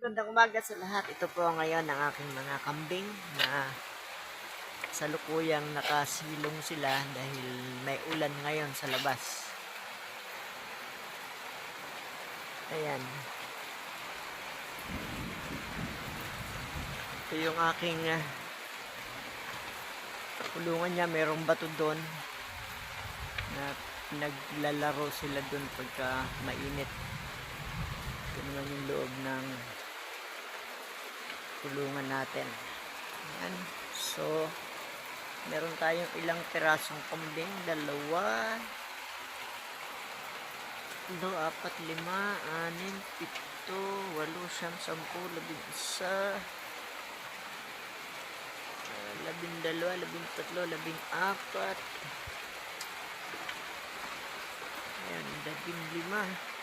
Magandang umaga sa lahat. Ito po ngayon ang aking mga kambing na salukuyang nakasilong sila dahil may ulan ngayon sa labas. Ayan. Ito yung aking kulungan niya. Merong bato doon na naglalaro sila doon pagka mainit. Ito naman yung loob ng kulungan natin. Ayan. So, meron tayong ilang pirasong kambing. 2, 3, 4, 5, 6, 7, 8, 9, 10, 11, 12, 13, 14. Ayan, 15.